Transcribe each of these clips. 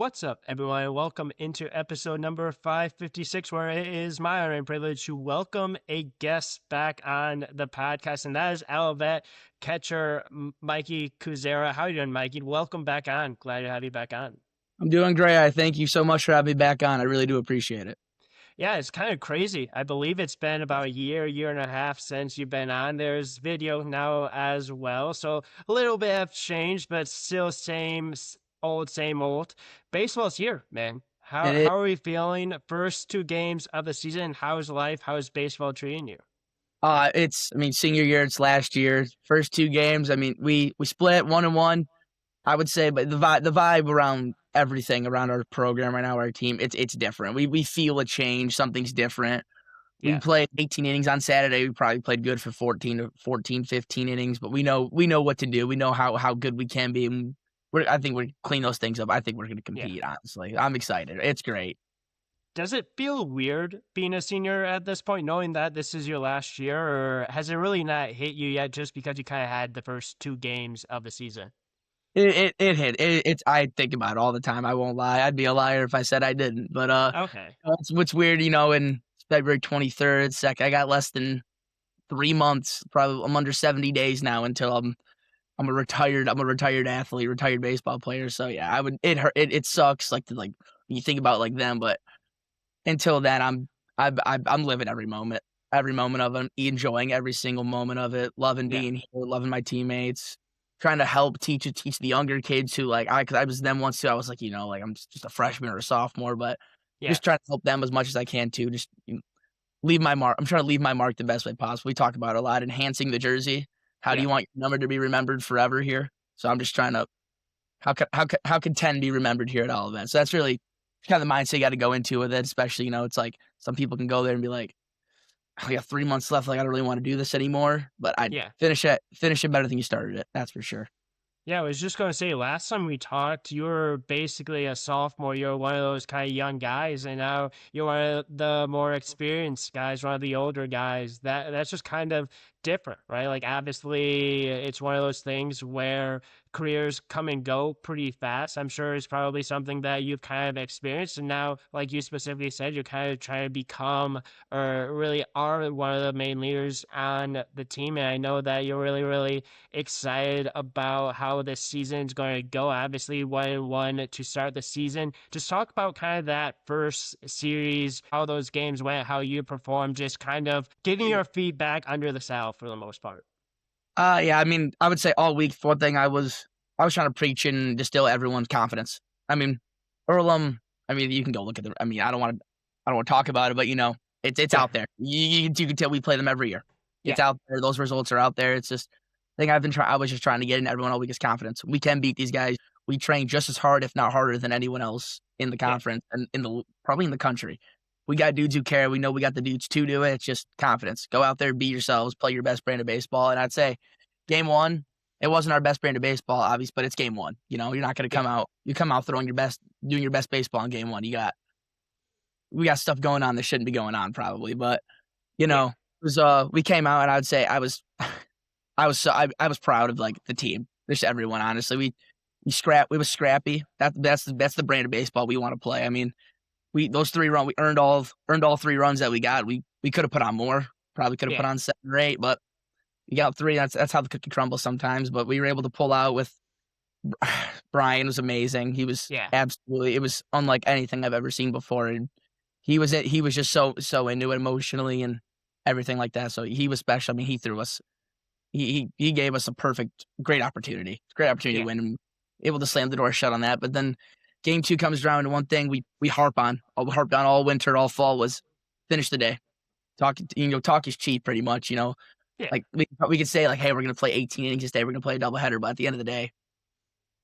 What's up, everyone? Welcome into episode number 556, where it is my honor and privilege to welcome a guest back on the podcast, and that is Olivet catcher Mikey Kuzara. How are you doing, Mikey? Welcome back on. Glad to have you back on. I'm doing great. I thank you so much for having me back on. I really do appreciate it. Yeah, it's kind of crazy. I believe it's been about a year and a half since you've been on. There's video now as well. So a little bit have changed, but still same old. Baseball's here, man. How And it, how are we feeling? First two games of the season. How's life? How's baseball treating you? senior year, it's last year. First two games, we split 1-1, I would say, but the vibe around everything around our program right now, our team, it's different. We feel a change. Something's different. We Yeah. played 18 innings on Saturday. We probably played good for 15 innings, but we know what to do. We know how good we can be. And I think we're clean those things up. I think we're going to Yeah. compete, honestly. I'm excited. It's great. Does it feel weird being a senior at this point, knowing that this is your last year, or has it really not hit you yet just because you kind of had the first two games of the season? It hit. I think about it all the time. I won't lie. I'd be a liar if I said I didn't. But Okay. what's weird, in February 23rd, I got less than 3 months. Probably I'm under 70 days now until I'm a retired athlete, retired baseball player. So yeah, I would it hurt. It sucks like you think about like them, but until then, I'm living every moment of it, enjoying every single moment of it, loving Yeah. being here, loving my teammates, trying to help teach the younger kids who because I was them once too. I was like I'm just a freshman or a sophomore, but Yeah. just trying to help them as much as I can too. Just leave my mark. I'm trying to leave my mark the best way possible. We talk about it a lot, enhancing the jersey. How do Yeah. you want your number to be remembered forever here? So I'm just trying to how can 10 be remembered here at Olivet? So that's really kind of the mindset you got to go into with it. Especially it's like some people can go there and be like, I got 3 months left. Like I don't really want to do this anymore. But I Yeah. finish it better than you started it. That's for sure. Yeah, I was just going to say, last time we talked, you were basically a sophomore. You're one of those kind of young guys, and now you're one of the more experienced guys, one of the older guys. That's just kind of different, right? Like, obviously, it's one of those things where careers come and go pretty fast. I'm sure it's probably something that you've kind of experienced, and now, like you specifically said, you're kind of trying to become or really are one of the main leaders on the team. And I know that you're really, really excited about how this season is going to go. Obviously, 1-1 to start the season. Just talk about kind of that first series, how those games went, how you performed, just kind of getting your feet back under the saddle for the most part. Yeah. I would say all week. One thing I was trying to preach and distill everyone's confidence. Earlham. You can go look at the. I don't want to talk about it, but it's Yeah. out there. You can tell we play them every year. Yeah. It's out there. Those results are out there. It's just thing I was just trying to get in everyone all week is confidence. We can beat these guys. We train just as hard, if not harder, than anyone else in the Yeah. conference and probably in the country. We got dudes who care. We know we got the dudes to do it. It's just confidence. Go out there, be yourselves, play your best brand of baseball. And I'd say game one, it wasn't our best brand of baseball, obviously, but it's game one. You're not going to Yeah. come out. You come out throwing your best, doing your best baseball in game one. We got stuff going on that shouldn't be going on probably, but Yeah. it was we came out and I would say I was I was proud of like the team. Just everyone, honestly. We was scrappy. That's the brand of baseball we want to play. Those 3 runs we earned all 3 runs that we got. We could have put on more. Probably could have put Yeah. on 7 or 8, but we got 3. That's how the cookie crumbles sometimes. But we were able to pull out with Brian was amazing. He was Yeah. absolutely it was unlike anything I've ever seen before. And he was just so into it emotionally and everything like that. So he was special. He threw us he gave us a great opportunity. Great opportunity to Yeah. win and able to slam the door shut on that. But then game 2 comes around and one thing we harped on all winter, all fall was finish the day. Talk is cheap pretty much. Yeah. Like we could say like, hey, we're gonna play 18 innings this day, we're gonna play a doubleheader, but at the end of the day,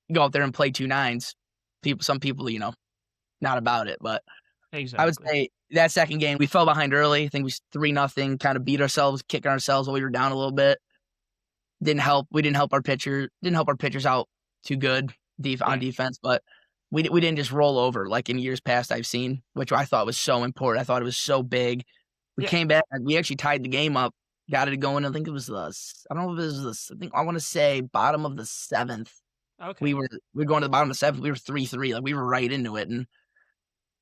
you go out there and play 2 nines. Some people, not about it. But I would Exactly. say that second game, we fell behind early. I think we 3-0, kind of beat ourselves, kicking ourselves while we were down a little bit. Didn't help. We didn't help our pitchers out too good on Yeah. defense, but we didn't just roll over like in years past I've seen, which I thought was so important. I thought it was so big. We Yeah. came back and we actually tied the game up, got it going. I think it was I don't know if it was I think I want to say bottom of the 7th. Okay. We were going to the bottom of the seventh. We were 3-3. Like we were right into it, and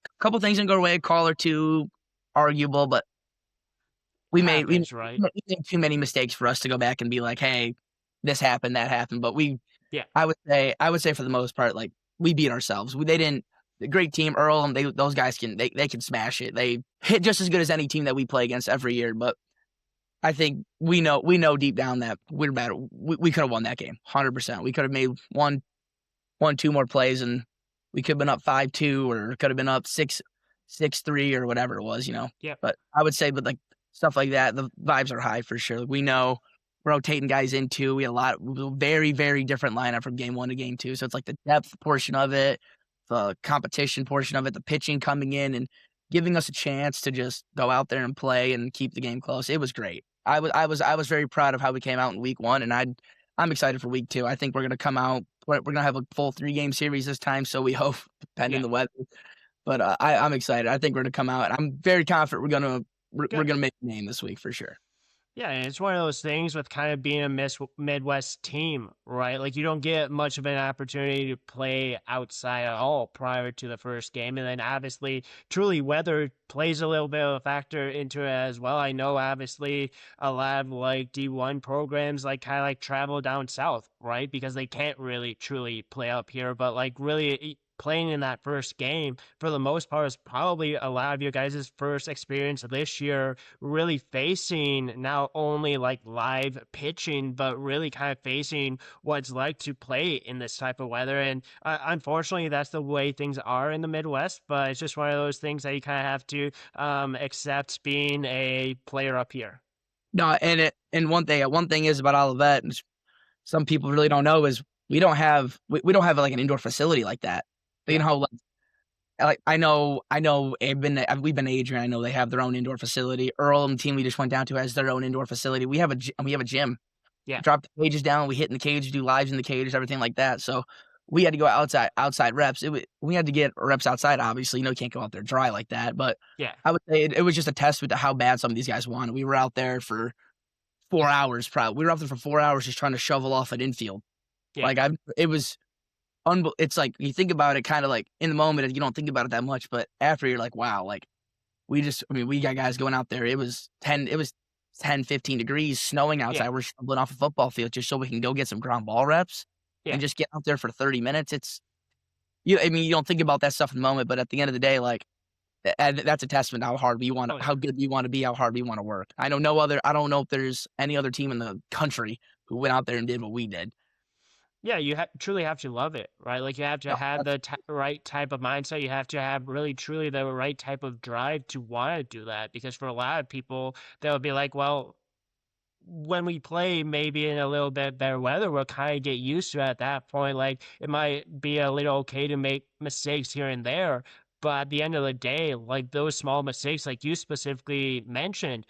a couple things didn't go our way. A call or two, arguable, but we made we Happens, right? we made too many mistakes for us to go back and be like, hey, this happened, that happened. But Yeah. I would say for the most part, like we beat ourselves. They didn't. A great team, Earl, and those guys they can smash it. They hit just as good as any team that we play against every year. But I think we know deep down that we're better. We could have won that game, 100%. We could have made two more plays, and we could have been up 5-2, or could have been up 6-3, or whatever it was. Yep. But I would say, with like stuff like that, the vibes are high for sure. Like, we know we're rotating guys into. We had very, very different lineup from game one to game two. So it's like the depth portion of it, the competition portion of it, the pitching coming in and giving us a chance to just go out there and play and keep the game close. It was great. I was very proud of how we came out in week one, and I'm excited for week two. I think we're gonna come out. We're gonna have a full 3-game series this time, so we hope, pending Yeah. the weather. But I'm excited. I think we're gonna come out, and I'm very confident we're Good. gonna make a name this week for sure. Yeah, and it's one of those things with kind of being a Midwest team, right? Like you don't get much of an opportunity to play outside at all prior to the first game. And then obviously, truly weather plays a little bit of a factor into it as well. I know obviously a lot of like D1 programs like kind of like travel down south, right? Because they can't really truly play up here, but like really playing in that first game for the most part is probably a lot of your guys' first experience this year really facing not only like live pitching, but really kind of facing what it's like to play in this type of weather. And unfortunately, that's the way things are in the Midwest. But it's just one of those things that you kind of have to accept being a player up here. No, and one thing is about Olivet, and some people really don't know, is we don't have like an indoor facility like that. You Yeah, know, like I know we've been to Adrian. I know they have their own indoor facility. Earl and the team we just went down to has their own indoor facility. We have a gym. yeah, Drop the cages down. We hit in the cage, do lives in the cages, everything like that. So we had to go outside reps. We had to get reps outside. Obviously, you can't go out there dry like that. But yeah, I would say it was just a testament to how bad some of these guys wanted. We were out there for 4 hours. Probably we were out there for 4 hours just trying to shovel off an infield. yeah. Like it was It's like you think about it, kind of like in the moment, you don't think about it that much, but after you're like, wow, like we got guys going out there. It was 10, 15 degrees, snowing Yeah, outside. We're shoveling off a football field just so we can go get some ground ball reps yeah. and just get out there for 30 minutes. You don't think about that stuff in the moment, but at the end of the day, like that's a testament to Oh yeah. how good we want to be, how hard we want to work. I don't know if there's any other team in the country who went out there and did what we did. Yeah, you truly have to love it, right? Like you have to No, have the right type of mindset. You have to have really truly the right type of drive to want to do that. Because for a lot of people, they'll be like, well, when we play maybe in a little bit better weather, we'll kind of get used to it at that point. Like it might be a little okay to make mistakes here and there. But at the end of the day, like those small mistakes, like you specifically mentioned,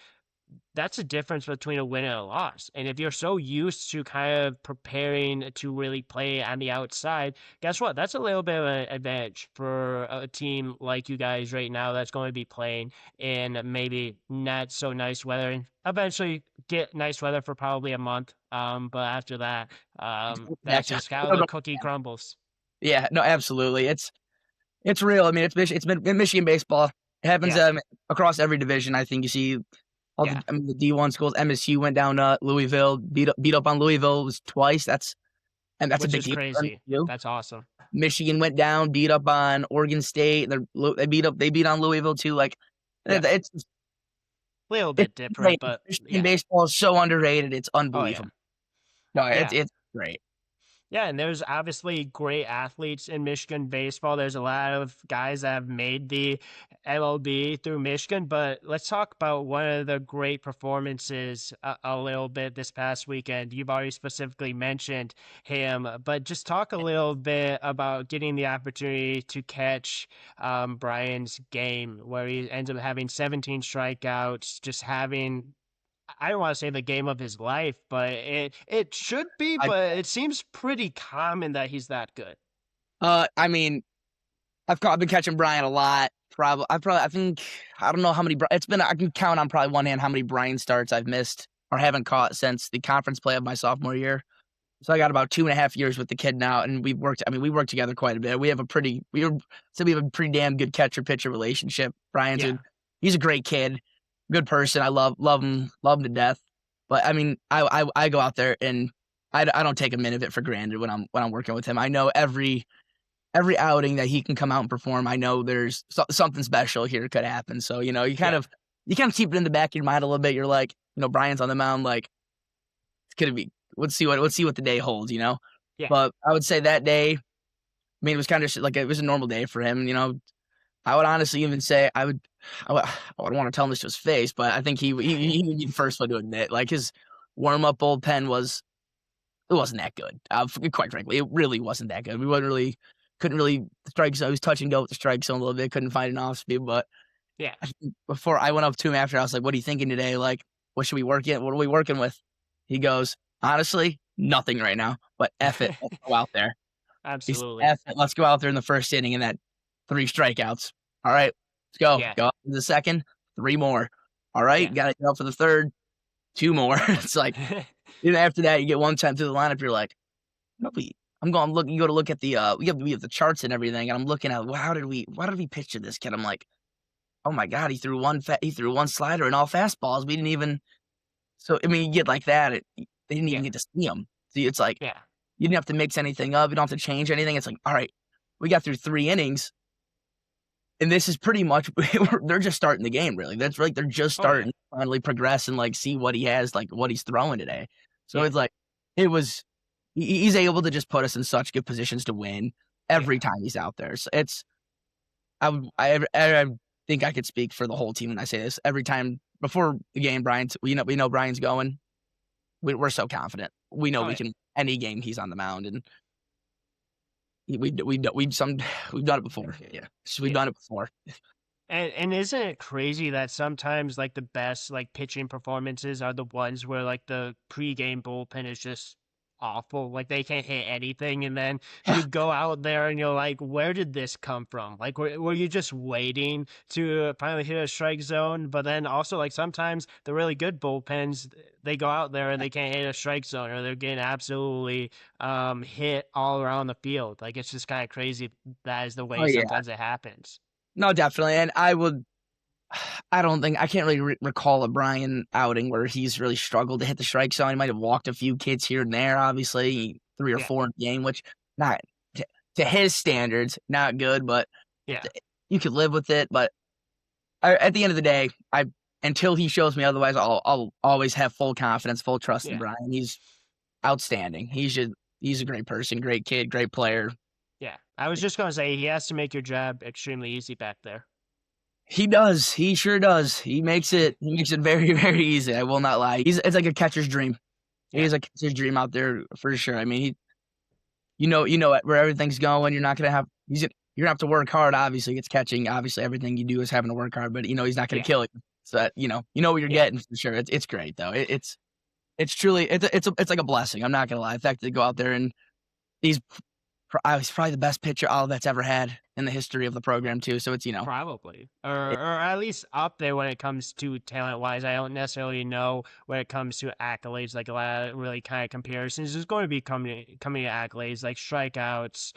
that's a difference between a win and a loss. And if you're so used to kind of preparing to really play on the outside, guess what? That's a little bit of an advantage for a team like you guys right now that's going to be playing in maybe not so nice weather and eventually get nice weather for probably a month. But after that, back that's to just how the cookie crumbles. Yeah, no, absolutely. It's real. I mean, it's been in Michigan baseball. It happens Yeah, across every division. I think you see yeah, the D1 schools. MSU went down to Louisville, beat up on Louisville was twice. That's a which big is deal for crazy. MSU. That's awesome. Michigan went down, beat up on Oregon State. They beat on Louisville too. Like Yep. it's Little it's bit different, great. but Michigan yeah. baseball is so underrated. It's Oh, yeah. unbelievable. No, it's Yeah. it's great. Yeah, and there's obviously great athletes in Michigan baseball. There's a lot of guys that have made the MLB through Michigan, but let's talk about one of the great performances a little bit this past weekend. You've already specifically mentioned him, but just talk a little bit about getting the opportunity to catch Brian's game where he ends up having 17 strikeouts, just having I don't want to say the game of his life, but it should be, I but it seems pretty common that he's that good. I mean, I've been catching Brian a lot. I think I don't know how many. It's been I can count on probably one hand how many Brian starts I've missed or haven't caught since the conference play of my sophomore year. So I got about 2.5 years with the kid now, and we've worked. I mean, we work together quite a bit. We have a pretty, we have a pretty damn good catcher pitcher relationship. Yeah. He's a great kid, good person. I love him to death. But I mean, I go out there and I don't take a minute of it for granted when I'm working with him. I know every outing that he can come out and perform. I know there's something special here could happen. So Yeah. you kind of keep it in the back of your mind a little bit. You're like, Brian's on the mound, like it's gonna be. Let's see what the day holds. Yeah. But I would say that day, I mean, it was kind of like it was a normal day for him. I would honestly even say I would want to tell him this to his face, but I think he would be the first one to admit, like his warm up bullpen it wasn't that good. Quite frankly, it really wasn't that good. We couldn't really strike zone. I was touch and go with the strike zone a little bit. Couldn't find an off speed, but Yeah. I think before I went up to him after, I was like, "What are you thinking today? Like, what should we work in? What are we working with?" He goes, "Honestly, nothing right now, but F it, let's go out there." He's Absolutely. F it, let's go out there in the first inning and that 3 strikeouts. All right, let's go. Yeah. Go up to the second, 3 more. All right, Yeah. got to go for the third, 2 more. It's like, then after that, you get one time through the lineup, you're like, nobody. I'm going look. You go to look at the we have the charts and everything, and I'm looking at, well, how did we pitch to this kid? I'm like, oh my god, he threw one slider and all fastballs. We didn't even. So I mean, you get like that. They didn't even Yeah. get to see him. See, it's like Yeah. you didn't have to mix anything up. You don't have to change anything. It's like, all right, we got through 3 innings, and this is pretty much they're just starting the game. Really, that's like they're just Oh yeah. starting to finally progress and like see what he has, like what he's throwing today. So Yeah. it's like it was. He's able to just put us in such good positions to win Yeah. every time he's out there. So it's I think I could speak for the whole team when I say this. Every time before the game, we know Brian's going. We're so confident. We know Oh we yeah. can any game he's on the mound, and we've done it before. Yeah, we've Yeah. done it before. And isn't it crazy that sometimes like the best like pitching performances are the ones where like the pregame bullpen is just awful, like they can't hit anything, and then Yeah. you go out there and you're like, where did this come from? Like, were you just waiting to finally hit a strike zone? But then also like sometimes the really good bullpens, they go out there and they can't hit a strike zone, or they're getting absolutely hit all around the field. Like it's just kind of crazy that is the Oh way yeah, sometimes it happens. no, definitely. And I don't think I can't really recall a Brian outing where he's really struggled to hit the strike zone. He might have walked a few kids here and there, obviously 3 or Yeah. 4 in the game, which not to his standards, not good, but Yeah. you could live with it. But at the end of the day, I until he shows me otherwise, I'll always have full confidence, full trust in Yeah. Brian. He's outstanding. He's a great person, great kid, great player. Yeah. I was just gonna say he has to make your job extremely easy back there. He does. He sure does. He makes it very, very easy. I will not lie. It's like a catcher's dream. He Yeah. is a catcher's dream out there for sure. I mean, you know where everything's going. You're gonna have to work hard. Obviously, it's catching. Obviously, everything you do is having to work hard. But he's not gonna Yeah. kill you. So that, you know what you're Yeah. getting for sure. It's great though. It's truly it's like a blessing. I'm not gonna lie. The fact to go out there and he's he's probably the best pitcher Olivet's ever had in the history of the program too. So it's Probably. it, Or at least up there when it comes to talent wise. I don't necessarily know when it comes to accolades, like a lot of really kind of comparisons. There's going to be coming to accolades like strikeouts,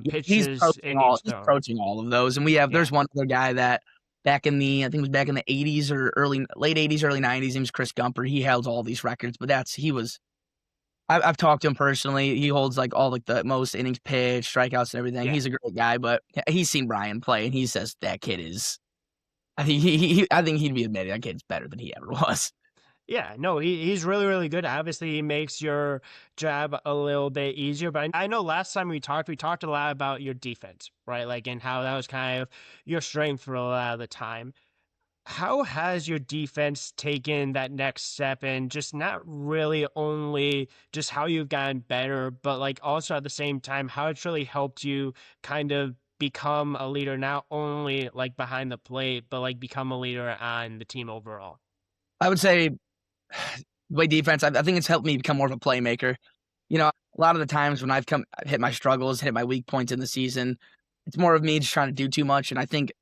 pitches, innings he's thrown. approaching all of those. And Yeah. there's one other guy that I think it was back in the 80s or late 80s, early 90s. His name was Chris Gumper. He held all these records, but I've talked to him personally. He holds like all like the most innings pitched, strikeouts, and everything. Yeah. He's a great guy, but he's seen Brian play, and he says that kid is. I think he'd be admitting that kid's better than he ever was. Yeah, no, he's really, really good. Obviously, he makes your job a little bit easier. But I know last time we talked a lot about your defense, right? Like, and how that was kind of your strength for a lot of the time. How has your defense taken that next step and just not really only just how you've gotten better, but like also at the same time, how it's really helped you kind of become a leader, not only like behind the plate, but like become a leader on the team overall? I would say the way defense. I think it's helped me become more of a playmaker. A lot of the times when I've hit my struggles, hit my weak points in the season, it's more of me just trying to do too much. And I think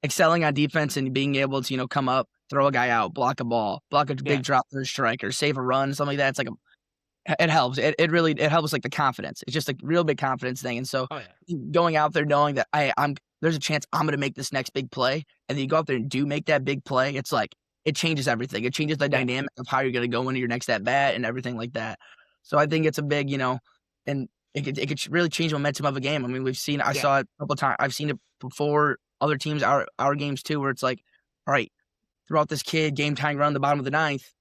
excelling on defense and being able to, come up, throw a guy out, block a ball, block a Yeah. big drop for a strike, or save a run, something like that. It helps. It really it helps like the confidence. It's just a real big confidence thing. And so Oh yeah, going out there knowing that I'm there's a chance I'm gonna make this next big play, and then you go out there and do make that big play, it's like it changes everything. It changes the yeah, dynamic of how you're gonna go into your next at bat and everything like that. So I think it's a big, and it could really change the momentum of a game. I mean, I yeah. saw it a couple of times. I've seen it before other teams, our games too, where it's like, all right, throughout this kid game tying run the bottom of the ninth,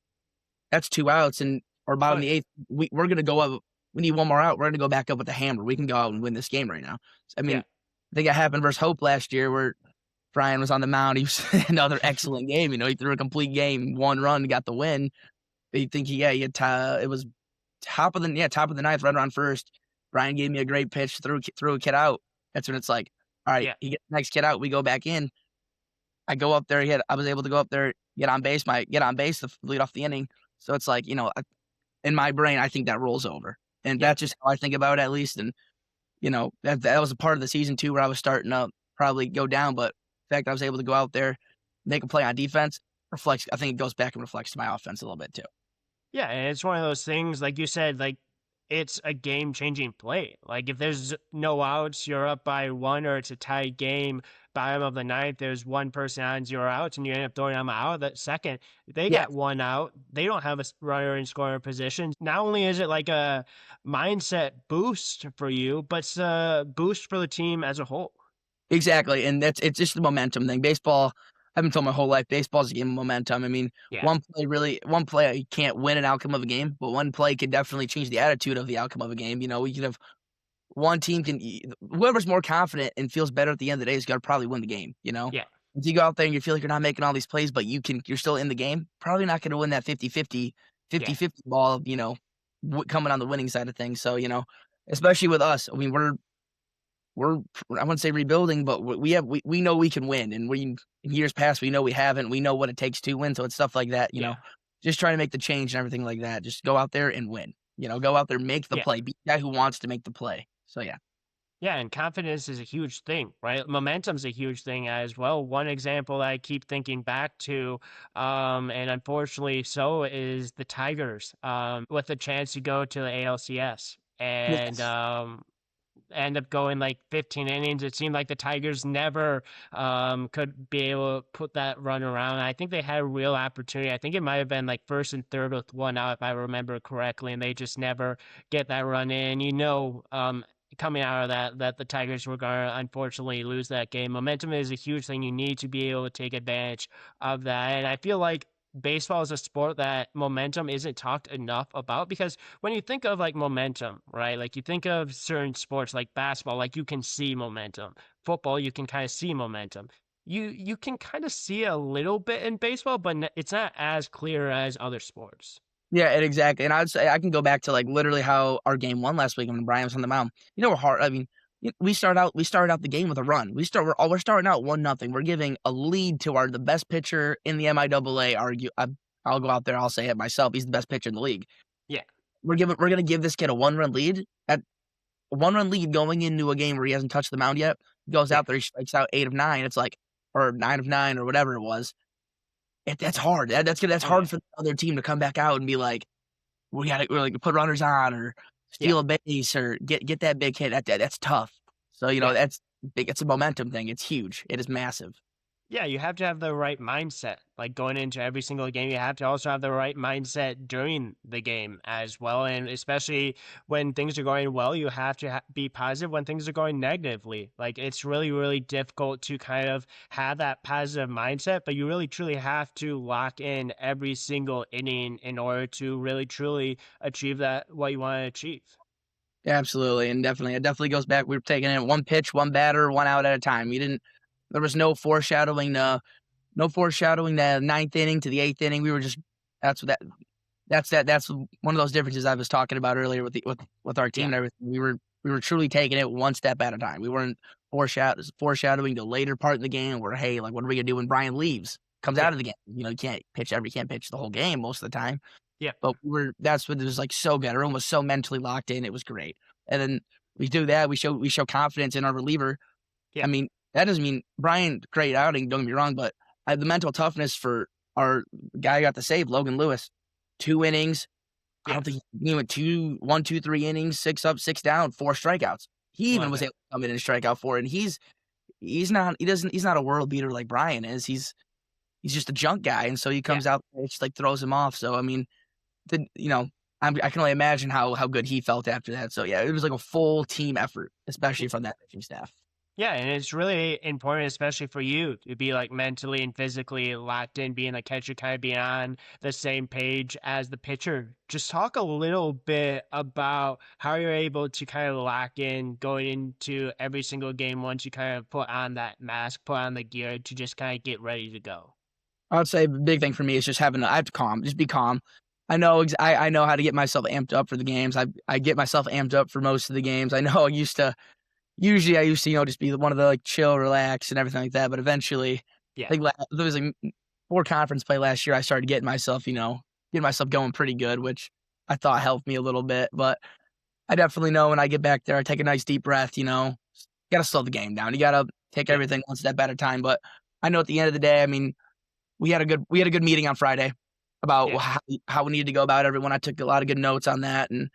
that's 2 outs and or Oh bottom of yeah, the 8th. We're gonna go up. We need one more out. We're gonna go back up with the hammer. We can go out and win this game right now. I yeah, mean, I think it happened versus Hope last year where Brian was on the mound. He was another excellent game. He threw a complete game, 1 run, got the win. But you think he had it was top of the ninth, right around first. Brian gave me a great pitch, threw a kid out. That's when it's like, all right, yeah, he gets the next kid out. We go back in. I go up there. I was able to go up there, get on base to lead off the inning. So it's like, in my brain, I think that rolls over. And yeah. that's just how I think about it, at least. And, that was a part of the season, too, where I was starting to probably go down. But the fact that I was able to go out there, make a play on defense, reflects, I think it goes back and reflects to my offense a little bit, too. Yeah, and it's one of those things, like you said, like it's a game changing play. Like if there's no outs, you're up by one, or it's a tight game, bottom of the ninth, there's one person on 0 outs, and you end up throwing them out that second. They Yeah, got 1 out. They don't have a runner in scoring position. Not only is it like a mindset boost for you, but it's a boost for the team as a whole. exactly. And it's just the momentum thing. Baseball, I've been told my whole life, baseball's a game of momentum. I mean, Yeah, one play, you can't win an outcome of a game, but one play could definitely change the attitude of the outcome of a game. We could have one team whoever's more confident and feels better at the end of the day is going to probably win the game. yeah, If you go out there and you feel like you're not making all these plays, but you're still in the game, probably not going to win that 50 yeah. 50 ball, coming on the winning side of things. So, especially with us, I mean, we're I wouldn't say rebuilding, but we know we can win, and in years past we know we haven't. We know what it takes to win, so it's stuff like that. Yeah. Just trying to make the change and everything like that. Just go out there and win. Go out there, make the Yeah. play, be the guy who wants to make the play. So yeah. Yeah, and confidence is a huge thing, right? Momentum's a huge thing as well. One example I keep thinking back to, and unfortunately so, is the Tigers, with a chance to go to the ALCS. And Yes. end up going like 15 innings. It seemed like the Tigers never could be able to put that run around. I think they had a real opportunity. I think it might have been like first and third with 1 out, if I remember correctly, and they just never get that run in. Coming out of that the Tigers were going to unfortunately lose that game. Momentum is a huge thing. You need to be able to take advantage of that. And I feel like baseball is a sport that momentum isn't talked enough about, because when you think of like momentum, right? Like you think of certain sports like basketball, like you can see momentum. Football, you can kind of see momentum. You can kind of see a little bit in baseball, but it's not as clear as other sports. Yeah, exactly. And I'd say I can go back to like literally how our game won last week when Brian was on the mound. We're hard. I mean, we started out the game with a run. We're starting out 1-0. We're giving a lead to the best pitcher in the MIAA. I'll go out there. I'll say it myself. He's the best pitcher in the league. Yeah, We're gonna give this kid a 1-run lead. At a 1-run lead going into a game where he hasn't touched the mound yet. He goes yeah. out there. He strikes out 8 of 9. It's like, or 9 of 9 or whatever it was. That's hard. That's Oh yeah, hard for the other team to come back out and be like, we're like put runners on or yeah, steal a base or get that big hit. That's tough. So yeah. that's big. It's a momentum thing. It's huge. It is massive. Yeah, you have to have the right mindset. Like going into every single game, you have to also have the right mindset during the game as well. And especially when things are going well, you have to be positive when things are going negatively. Like it's really, really difficult to kind of have that positive mindset, but you really, truly have to lock in every single inning in order to really, truly achieve that, what you want to achieve. Absolutely, and definitely, it definitely goes back. We were taking it one pitch, one batter, 1 out at a time. We didn't. There was no foreshadowing. No foreshadowing the ninth inning to the eighth inning. We were just. That's what that. That's one of those differences I was talking about earlier with our team Yeah, and everything. We were truly taking it one step at a time. We weren't foreshadowing the later part of the game where, hey, like what are we gonna do when Brian leaves, comes yeah, out of the game? You can't pitch the whole game most of the time. yeah, But that's what it was like so good. Everyone was so mentally locked in. It was great. And then we do that. We show confidence in our reliever. yeah, I mean, that doesn't mean Brian, great outing, don't get me wrong, but the mental toughness for our guy who got the save, Logan Lewis, 2 innings, I Yeah. don't think he went 3 innings, 6 up, 6 down, 4 strikeouts. He even Love was it. able to come in and strike out 4, and he's not a world beater like Brian is. He's just a junk guy, and so he Yeah. comes out and it just, like, throws him off. So, I mean, I can only imagine how good he felt after that. So, yeah, it was like a full team effort, especially from that pitching staff. Yeah, and it's really important, especially for you, to be like mentally and physically locked in, being the catcher, kind of being on the same page as the pitcher. Just talk a little bit about how you're able to kind of lock in going into every single game once you kind of put on that mask, put on the gear to just kind of get ready to go. I would say the big thing for me is just I have to calm, just be calm. I know how to get myself amped up for the games. I get myself amped up for most of the games. I know I used to, just be one of the, like, chill, relax, and everything like that, but eventually, Yeah, I think there was, like, 4 conference play last year, I started getting myself going pretty good, which I thought helped me a little bit, but I definitely know when I get back there, I take a nice deep breath, gotta slow the game down. You gotta take yeah, everything one step at a time, but I know at the end of the day, I mean, we had a good meeting on Friday about yeah, how we needed to go about everyone. I took a lot of good notes on that, and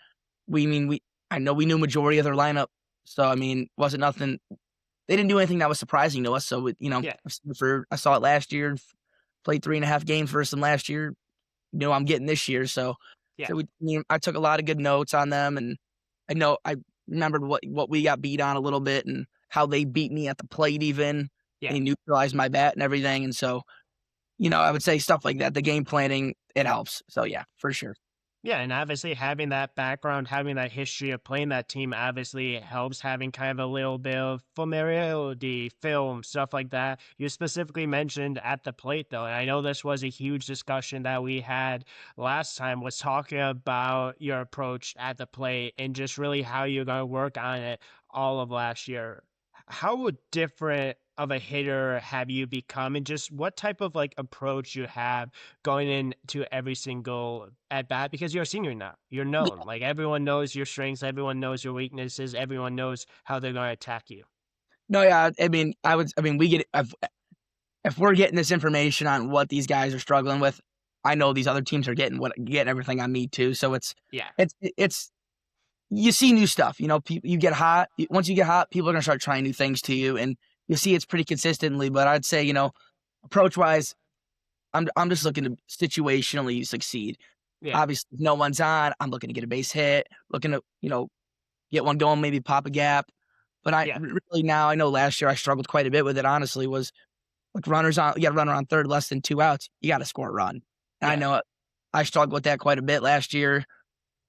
we I know we knew majority of their lineup, so, I mean, wasn't nothing they didn't do anything that was surprising to us, so, yeah, I saw it last year, played 3.5 games versus them last year, I'm getting this year, yeah, I took a lot of good notes on them, and I remembered what we got beat on a little bit and how they beat me at the plate even, and yeah. he neutralized my bat and everything, and so, I would say stuff like that, the game planning, it helps, so yeah, for sure. Yeah, and obviously having that background, having that history of playing that team obviously helps having kind of a little bit of familiarity, film, stuff like that. You specifically mentioned at the plate though, and I know this was a huge discussion that we had last time was talking about your approach at the plate and just really how you're going to work on it all of last year. How different of a hitter have you become and just what type of like approach you have going into every single at bat because you're a senior now. You're known. Like everyone knows your strengths, everyone knows your weaknesses, everyone knows how they're going to attack you. No, yeah, I mean, we get if we're getting this information on what these guys are struggling with, I know these other teams are getting everything on me too. So Yeah. it's you see new stuff. You get hot. Once you get hot, people are gonna start trying new things to you, and you see it's pretty consistently. But I'd say approach wise, I'm just looking to situationally succeed. Yeah. Obviously, if no one's on, I'm looking to get a base hit, looking to get one going, maybe pop a gap. But Yeah. really now I know last year I struggled quite a bit with it. Honestly, was like runners on, you got a runner on third, less than 2 outs, you got to score a run. And I Yeah. know I struggled with that quite a bit last year,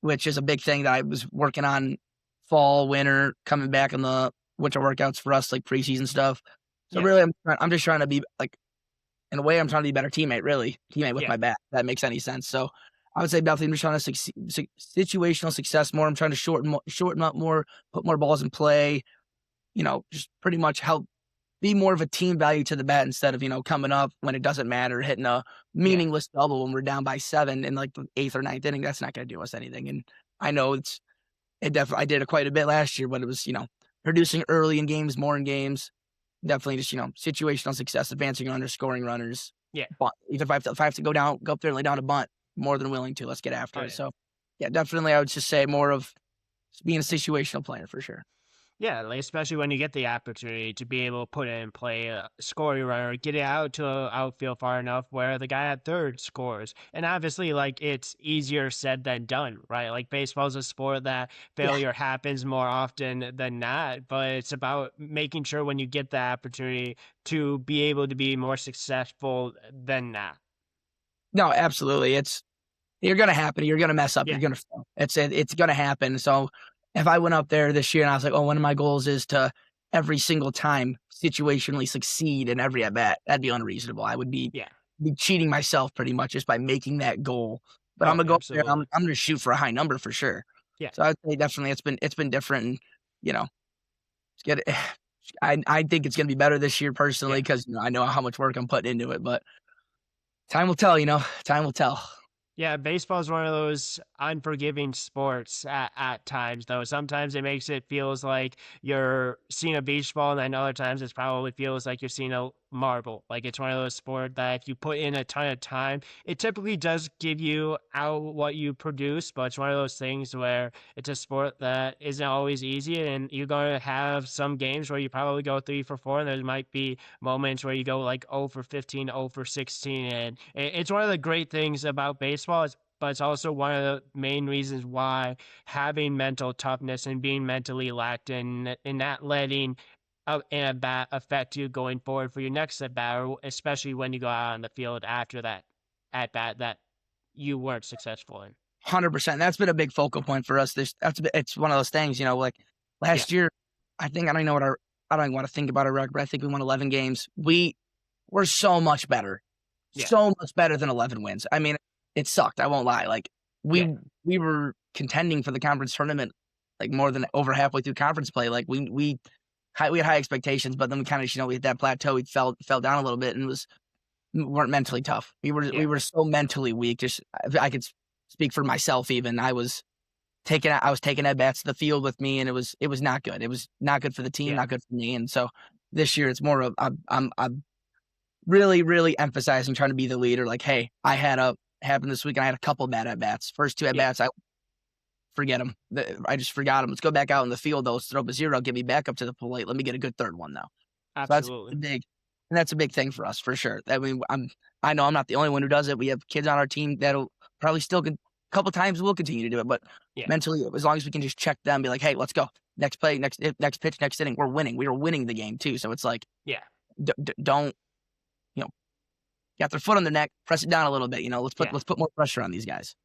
which is a big thing that I was working on fall, winter, coming back in the winter workouts for us, like preseason stuff. So Yeah. really, I'm just trying to be like, in a way, I'm trying to be a better teammate, really, teammate with Yeah. my bat. If that makes any sense. So I would say definitely I'm just trying to situational success more. I'm trying to shorten up more, put more balls in play. Just pretty much help be more of a team value to the bat instead of, coming up when it doesn't matter, hitting a Yeah. meaningless double when we're down by 7 in like the 8th or ninth inning. That's not going to do us anything. And I know it definitely, I did it quite a bit last year, but it was, producing early in games, more in games. Definitely just, situational success, advancing runners, scoring runners. Yeah. But even if I have to go up there and lay down a bunt, more than willing to. Let's get after Oh it. yeah. So, yeah, definitely, I would just say more of being a situational player for sure. Yeah, like, especially when you get the opportunity to be able to put it in play, score your runner, get it out to a outfield far enough where the guy at third scores. And obviously, like it's easier said than done, right? Like baseball's a sport that Yeah. failure happens more often than not, but it's about making sure when you get the opportunity to be able to be more successful than not. No, absolutely. You're gonna happen. You're gonna mess up. You're Yeah, gonna fail. It's gonna happen. So if I went up there this year and I was like, oh, one of my goals is to every single time situationally succeed in every at bat, that'd be unreasonable. I would yeah. be cheating myself pretty much just by making that goal. But I'm Oh, gonna go up there. absolutely. I'm gonna shoot for a high number for sure. Yeah, So I'd say definitely it's been different. And you know, it's good. I think it's gonna be better this year personally yeah. because I know how much work I'm putting into it. But time will tell. Time will tell. Yeah, baseball is one of those unforgiving sports at times, though. Sometimes it makes it feels like you're seeing a beach ball, and then other times it probably feels like you're seeing a marble. Like it's one of those sports that if you put in a ton of time, it typically does give you out what you produce, but it's one of those things where it's a sport that isn't always easy, and you're going to have some games where you probably go 3 for 4, and there might be moments where you go like 0 for 15, 0 for 16. And it's one of the great things about baseball, but it's also one of the main reasons why having mental toughness and being mentally lacked and not letting an at bat affect you going forward for your next at bat, or especially when you go out on the field after that at bat that you weren't successful in. 100%. That's been a big focal point for us. It's one of those things, like Yeah, last year. I don't know I don't even want to think about our record, but I think we won 11 games. We're yeah, so much better than 11 wins. I mean, it sucked. I won't lie. Like yeah, we were contending for the conference tournament, like more than over halfway through conference play. Like we had high expectations, but then we kind of, we hit that plateau. We fell down a little bit and weren't mentally tough. We yeah, were so mentally weak. Just I could speak for myself. Even I was taking at bats to the field with me, and it was not good. It was not good for the team, yeah, not good for me. And so this year, it's more of I'm really really emphasizing trying to be the leader. Like, hey, I had a happen this week, and I had a couple bad at bats. First two at yeah, bats, I forget them. I just forgot them. Let's go back out in the field. Those throw up a zero. Get me back up to the plate. Let me get a good third one though. So absolutely. that's a big thing for us for sure. I mean, I know I'm not the only one who does it. We have kids on our team that'll probably still a couple times we'll continue to do it, but Yeah, mentally, as long as we can just check them, be like, hey, let's go. Next play, next pitch, next inning, we're winning. We are winning the game too. So it's like, yeah, don't you know, got their foot on the neck, press it down a little bit. yeah. Let's put more pressure on these guys.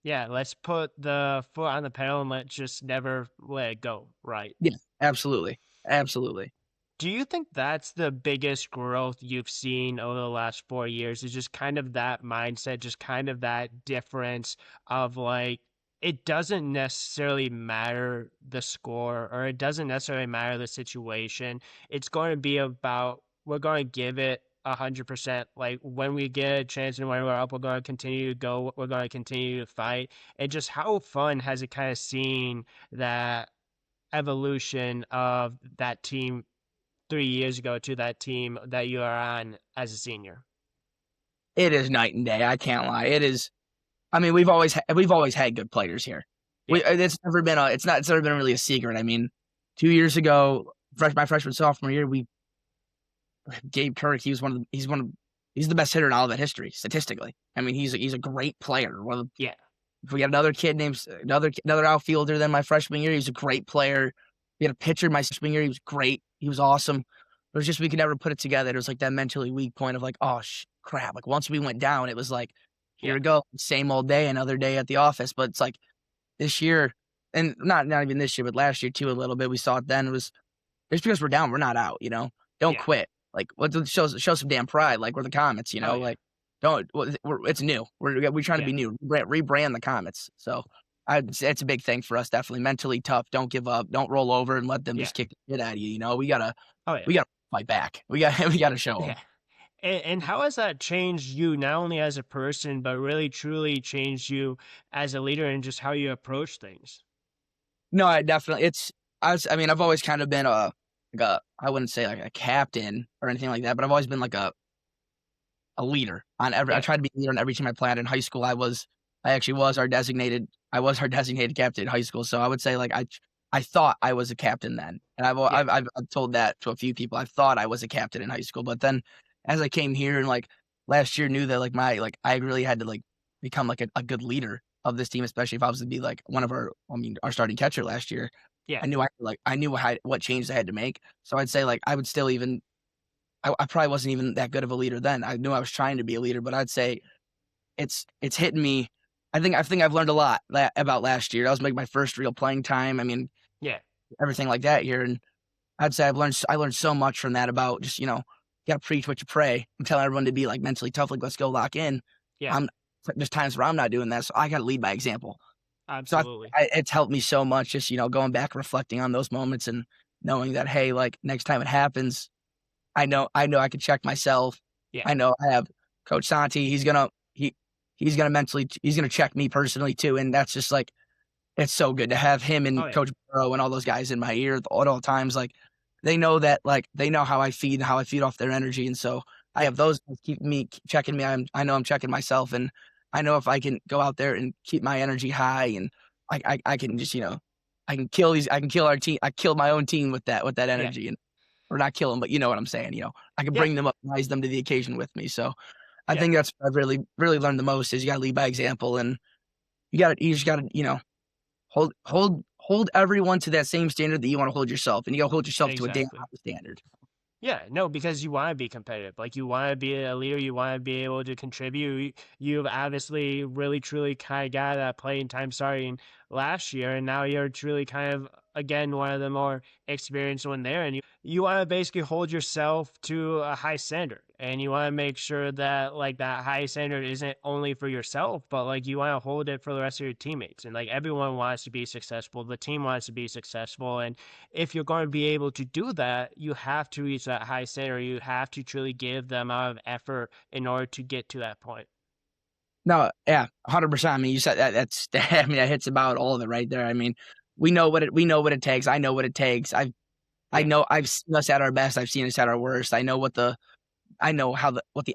Yeah, let's put the foot on the pedal and let's just never let it go. Right. Yeah, absolutely, absolutely. Do you think that's the biggest growth you've seen over the last 4 years? Is just kind of that mindset, just kind of that difference of like, it doesn't necessarily matter the score or it doesn't necessarily matter the situation. It's going to be about, we're going to give it 100%. Like when we get a chance and when we're up, we're going to continue to go, we're going to continue to fight. And just how fun has it kind of seen that evolution of that team 3 years ago to that team that you are on as a senior? It is night and day. I can't lie. It is. I mean, we've always had good players here. Yeah, It's never been really a secret. I mean, 2 years ago, my freshman sophomore year, we Gabe Kirk. He's the best hitter in Olivet history statistically. I mean, he's a great player. yeah, If we got another kid named another outfielder than my freshman year, he's a great player. We had a pitcher my freshman year. He was great. He was awesome. It was just we could never put it together. It was like that mentally weak point of like, oh crap. Like once we went down, it was like, here yeah, we go, same old day, another day at the office. But it's like this year, and not even this year, but last year too, a little bit. We saw it then. It was just because we're down, we're not out. Don't yeah. quit. Like what show some damn pride. Like we're the Comets. Oh yeah, Like don't. It's new. We're trying to yeah, be new. Rebrand the Comets. So it's a big thing for us. Definitely mentally tough. Don't give up. Don't roll over and let them yeah. just kick the shit out of you. Oh yeah, We gotta fight back. We gotta show them. yeah. And how has that changed you not only as a person, but really truly changed you as a leader and just how you approach things? No, I definitely. I mean, I've always kind of been I wouldn't say like a captain or anything like that, but I've always been like a leader on I Yeah, tried to be a leader on every team I played in high school. I actually was I was our designated captain in high school. So I would say like I thought I was a captain then. And yeah, I've told that to a few people. I thought I was a captain in high school, but then as I came here and like last year knew that I really had to like become like a good leader of this team, especially if I was to be like our starting catcher last year. yeah, I knew what changes I had to make. So I'd say like I would still even I probably wasn't even that good of a leader then. I knew I was trying to be a leader, but I'd say it's hitting me. I think I've learned a lot about last year. That was like my first real playing time. I mean, yeah, everything like that here, and I'd say I learned so much from that about just you got to preach what you pray. I'm telling everyone to be like mentally tough. Like let's go lock in. yeah. I'm there's times where I'm not doing that, so I got to lead by example. So Absolutely. it's helped me so much. Just going back, reflecting on those moments, and knowing that hey, like next time it happens, I know I can check myself. Yeah, I know I have Coach Santi. he's gonna check me personally too, and that's just like it's so good to have him Oh and yeah, Coach Burrow and all those guys in my ear at all times. Like they know that, like they know how I feed off their energy, and so I yeah, have those guys checking me. I know I'm checking myself, and I know if I can go out there and keep my energy high, and I can just I can kill our team. I kill my own team with that yeah, energy, and or not kill them, but you know what I'm saying. I can yeah, bring them up, rise them to the occasion with me. So I yeah. think that's what I've really learned the most is you got to lead by example, and you just got to hold everyone to that same standard that you want to hold yourself, and you got to hold yourself to a damn Exactly. high standard. Yeah, no, because you want to be competitive. Like you want to be a leader, you want to be able to contribute. You've obviously really truly kind of got that playing time starting last year, and now you're truly kind of again one of the more experienced one there, and you want to basically hold yourself to a high standard, and you want to make sure that like that high standard isn't only for yourself, but like you want to hold it for the rest of your teammates, and like everyone wants to be successful, the team wants to be successful, and if you're going to be able to do that, you have to reach that high standard. You have to truly give the amount of effort in order to get to that point. No, yeah, 100%. I mean, you said that. That's I mean, that hits about all of it right there. I mean, we know what it takes. I know what it takes. I Yeah, know I've seen us at our best. I've seen us at our worst. I know what the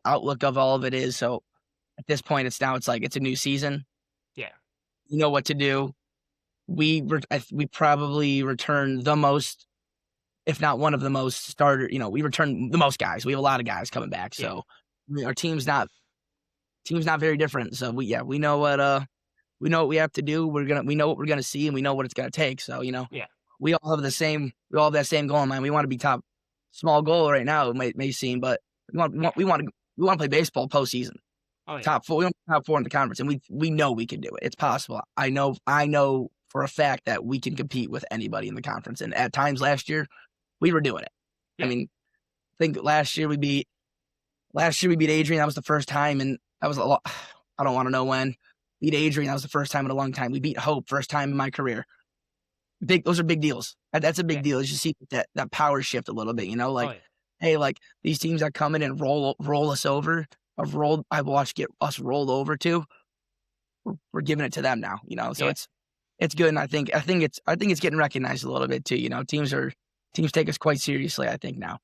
outlook of all of it is. So at this point, it's like it's a new season. yeah, You know what to do. We probably return the most, if not one of the most starter. We return the most guys. We have a lot of guys coming back. yeah, So I mean, our team's not very different. So we know what we have to do. We know what we're gonna see, and we know what it's gonna take. So yeah, we all have that same goal in mind. We want to be top. Small goal right now it may seem, but yeah. we want to play baseball postseason. Oh yeah, Top four. We want top four in the conference, and we know we can do it. It's possible. I know for a fact that we can compete with anybody in the conference. And at times last year, we were doing it. I yeah, mean, I think last year we beat Adrian. That was the first time, and that was a lot. I don't want to know when. Beat Adrian. That was the first time in a long time. We beat Hope. First time in my career. Those are big deals. That's a big yeah. deal. Is you see that power shift a little bit. Oh Like yeah, hey, like these teams that come in and roll us over. I've watched get us rolled over too. We're giving it to them now. So yeah. it's good, and I think it's getting recognized a little bit too. Teams take us quite seriously. I think now.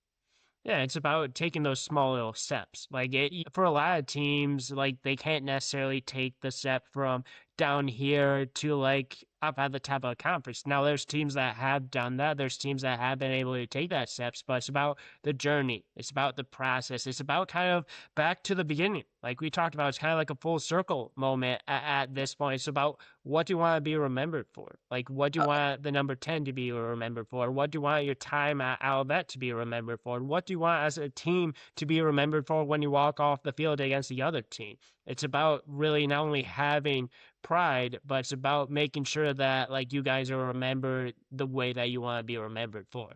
Yeah, it's about taking those small little steps. Like for a lot of teams, like they can't necessarily take the step from down here to like up at the top of the conference. Now, there's teams that have done that. There's teams that have been able to take that steps, but it's about the journey. It's about the process. It's about kind of back to the beginning. Like we talked about, it's kind of like a full circle moment at this point. It's about what do you want to be remembered for? Like, what do you Uh, want the number 10 to be remembered for? What do you want your time at Olivet to be remembered for? What do you want as a team to be remembered for when you walk off the field against the other team? It's about really not only having pride, but it's about making sure that like you guys are remembered the way that you want to be remembered for.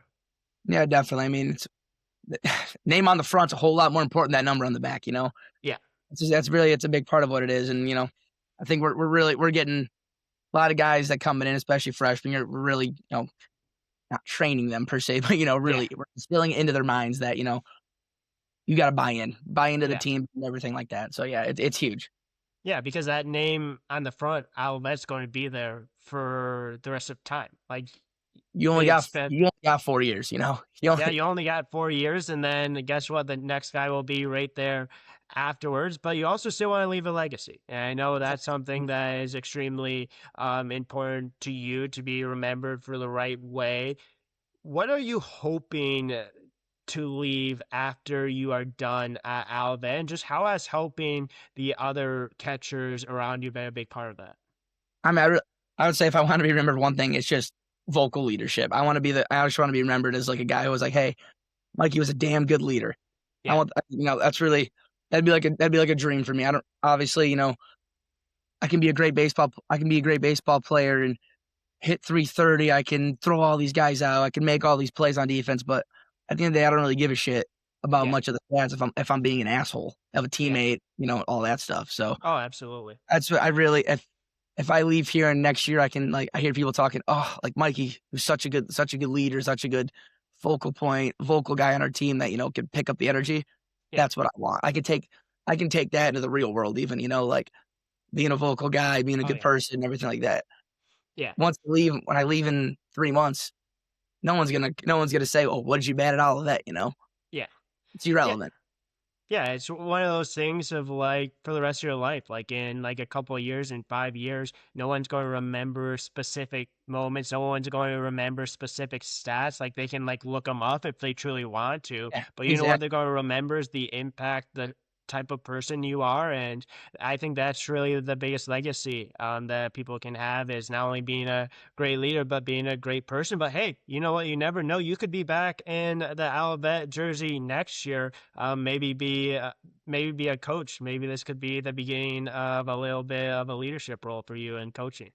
yeah, definitely. I mean, it's name on the front's a whole lot more important than that number on the back. Yeah, It's a big part of what it is, and I think we're getting a lot of guys that coming in, especially freshmen. We're really not training them per se, but yeah, really we're instilling it into their minds that you got to buy into the yeah. team and everything like that. So yeah, it's huge. Yeah, because that name on the front, Olivet's going to be there for the rest of time. Like they expect. You only got 4 years. You Yeah, only you only got 4 years, and then guess what? The next guy will be right there afterwards. But you also still want to leave a legacy, and I know that's something that is extremely important to you to be remembered for the right way. What are you hoping to leave after you are done at Alabama? And just how has helping the other catchers around you been a big part of that? I mean, I would say if I want to be remembered one thing, it's just vocal leadership. I just want to be remembered as like a guy who was like, hey, Mikey was a damn good leader. Yeah, That's really that'd be like a dream for me. I don't obviously, I can be a great baseball player and hit 330. I can throw all these guys out. I can make all these plays on defense, but at the end of the day, I don't really give a shit about yeah, much of the stats if I'm being an asshole of a yeah. teammate, all that stuff. So Oh, absolutely. that's what I really if I leave here and next year I can like I hear people talking, oh, like Mikey, who's such a good leader, such a good vocal guy on our team that, can pick up the energy. Yeah, That's what I want. I can take that into the real world even, like being a vocal guy, being a Oh good yeah, person, everything like that. yeah, When I leave in 3 months, no one's gonna say, "Oh, what did you bad at all of that?" You know, yeah, it's yeah. irrelevant. Yeah, it's one of those things of like for the rest of your life, like in like a couple of years, in 5 years, no one's going to remember specific moments. No one's going to remember specific stats. Like they can like look them up if they truly want to. Yeah, But you know what exactly. they're going to remember is the impact, the type of person you are. And I think that's really the biggest legacy that people can have is not only being a great leader, but being a great person. But hey, you know what? You never know. You could be back in the Olivet jersey next year, maybe be a coach. Maybe this could be the beginning of a little bit of a leadership role for you in coaching.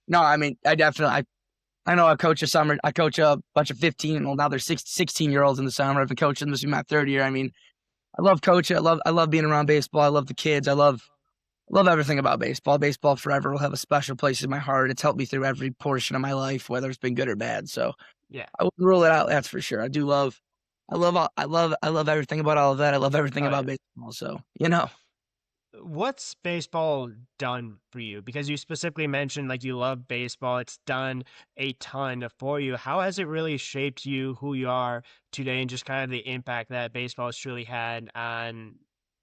No, I mean, I know I coach a bunch of 15, well now they're 16-year-olds in the summer. I've been coaching, this is my third year. I mean, I love coaching. I love being around baseball. I love the kids. I love everything about baseball. Baseball forever will have a special place in my heart. It's helped me through every portion of my life, whether it's been good or bad. So Yeah. I wouldn't rule it out, that's for sure. I love everything about all of that. I love everything Oh about yeah. baseball. So, you know. What's baseball done for you? Because you specifically mentioned like you love baseball. It's done a ton for you. How has it really shaped you, who you are today, and just kind of the impact that baseball has truly had on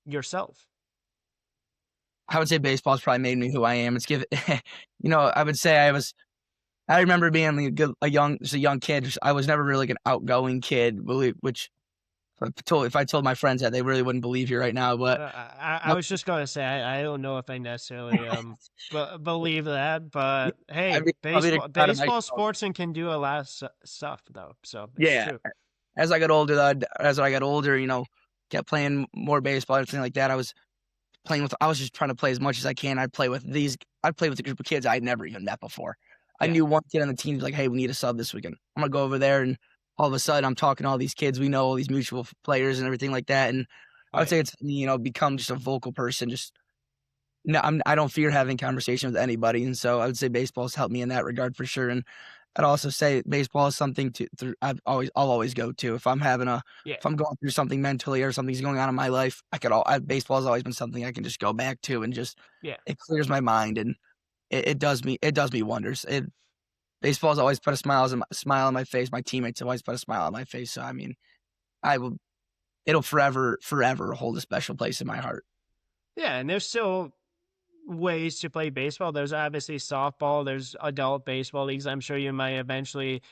yourself? I would say baseball's probably made me who I am. It's given, I would say I remember being just a young kid. I was never really like an outgoing kid, which if I told my friends that, they really wouldn't believe you right now. But I was just gonna say I don't know if I necessarily believe that, yeah, but I'd hey, be probably proud of baseball myself. sports and can do a lot of stuff though, so it's Yeah, true. as I got older, kept playing more baseball, everything like that. I was just trying to play as much as I can. I'd play with a group of kids I'd never even met before. I Yeah, knew one kid on the team was like, "Hey, we need a sub this weekend. I'm gonna go over there," and all of a sudden, I'm talking to all these kids. We know all these mutual players and everything like that. And I oh would yeah, say it's become just a vocal person. Just no, I don't fear having conversation with anybody, and so I would say baseball's helped me in that regard for sure. And I'd also say baseball is something I'll always go to yeah, if I'm going through something mentally or something's going on in my life. Baseball has always been something I can just go back to and just yeah. it clears my mind and it does me wonders. Baseball's always put a smile on my face. My teammates have always put a smile on my face. So I mean, I will it'll forever hold a special place in my heart. Yeah, and there's still ways to play baseball. There's obviously softball, there's adult baseball leagues. I'm sure you might eventually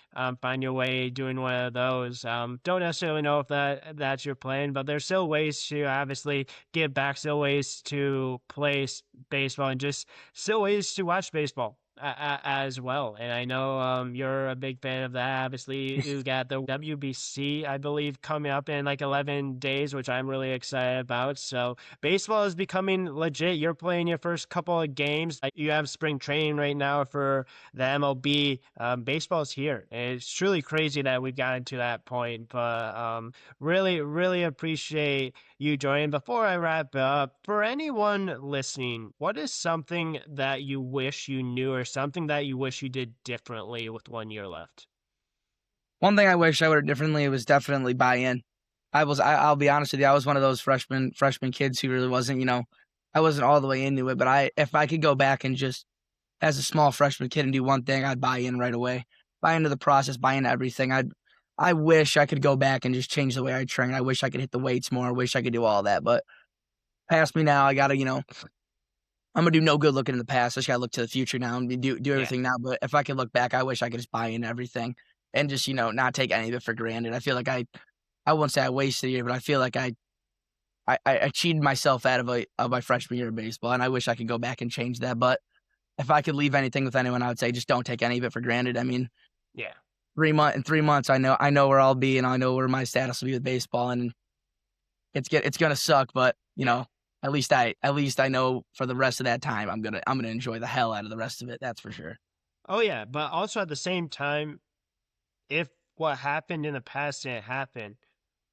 find your way doing one of those. Don't necessarily know if that's your plan, but there's still ways to obviously give back, still ways to play baseball, and just still ways to watch baseball. As well, and I know you're a big fan of that. Obviously, you got the WBC, I believe, coming up in like 11 days, which I'm really excited about. So, baseball is becoming legit. You're playing your first couple of games. You have spring training right now for the MLB. Baseball's here. And it's truly crazy that we've gotten to that point. But really, really appreciate you joining. Before I wrap up, for anyone listening, what is something that you wish you knew or something that you wish you did differently with 1 year left? One thing I wish I would have differently was definitely buy in. I'll be honest with you, I was one of those freshman kids who really wasn't, I wasn't all the way into it, but if I could go back and just as a small freshman kid and do one thing, I'd buy in right away. Buy into the process, buy into everything. I wish I could go back and just change the way I train. I wish I could hit the weights more. I wish I could do all that, but past me now, I gotta, I'm gonna do no good looking in the past. I just gotta look to the future now and do Yeah, everything now. But if I could look back, I wish I could just buy in everything and just, not take any of it for granted. I feel like I won't say I wasted a year, but I feel like I cheated myself out of my freshman year of baseball, and I wish I could go back and change that. But if I could leave anything with anyone, I would say just don't take any of it for granted. I mean, yeah. 3 months, I know where I'll be, and I know where my status will be with baseball, and it's gonna suck, but Yeah. at least I know for the rest of that time I'm gonna enjoy the hell out of the rest of it. That's for sure. Oh, yeah. But also at the same time, if what happened in the past didn't happen,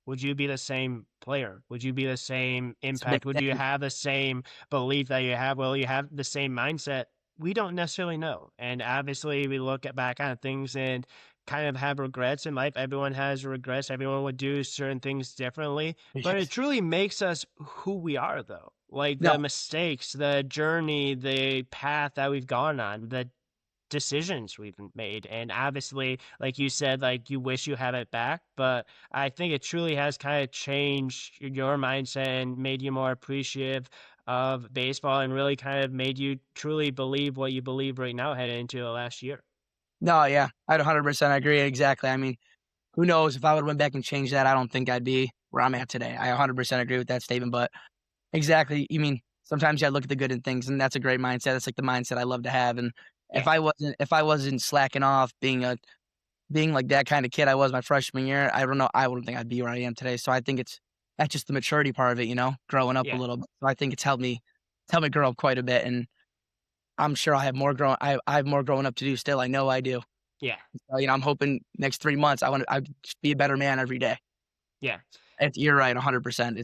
would you be the same player? Would you be the same It's a big impact? Would you thing. have the same belief that you have? Will you have the same mindset? We don't necessarily know. And obviously, we look back on things and kind of have regrets in life. Everyone has regrets. Everyone would do certain things differently, but it Yes. truly makes us who we are, though. Like No, the mistakes, the journey, the path that we've gone on, the decisions we've made. And obviously, like you said, like you wish you had it back, but I think it truly has kind of changed your mindset and made you more appreciative of baseball and really kind of made you truly believe what you believe right now heading into the last year. no, yeah, I'd 100% agree. Exactly. I mean, who knows if I would went back and changed that? I don't think I'd be where I'm at today. I 100% agree with that statement. But exactly, you mean sometimes you gotta look at the good in things, and that's a great mindset. That's like the mindset I love to have. And Yeah, if I wasn't slacking off, being like that kind of kid I was my freshman year, I don't know, I wouldn't think I'd be where I am today. So I think that's just the maturity part of it, growing up a yeah, little bit. So I think it's helped me grow up quite a bit, and I'm sure I have more growing up to do still. I know I do. yeah, So, I'm hoping next 3 months I just be a better man every day. yeah. You're right, 100%.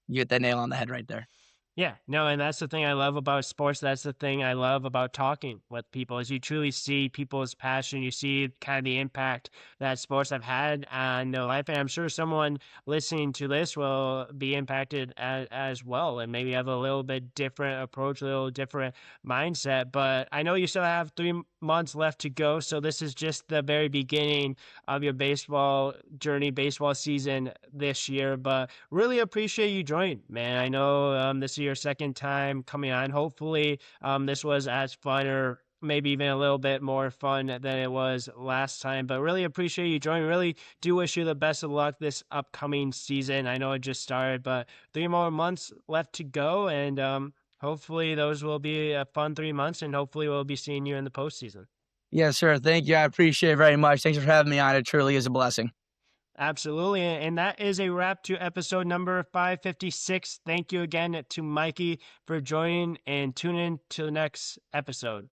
You hit that nail on the head right there. Yeah, no, and that's the thing I love about sports. That's the thing I love about talking with people is you truly see people's passion. You see kind of the impact that sports have had on their life. And I'm sure someone listening to this will be impacted as well and maybe have a little bit different approach, a little different mindset. But I know you still have 3 months left to go. So this is just the very beginning of your baseball journey, baseball season this year. But really appreciate you joining, man. I know this is your second time coming on. Hopefully, this was as fun or maybe even a little bit more fun than it was last time. But really appreciate you joining. Really do wish you the best of luck this upcoming season. I know it just started, but 3 more months left to go, and hopefully those will be a fun 3 months, and hopefully we'll be seeing you in the postseason. Yes, sir. Thank you. I appreciate it very much. Thanks for having me on. It truly is a blessing. Absolutely. And that is a wrap to episode number 556. Thank you again to Mikey for joining and tune in to the next episode.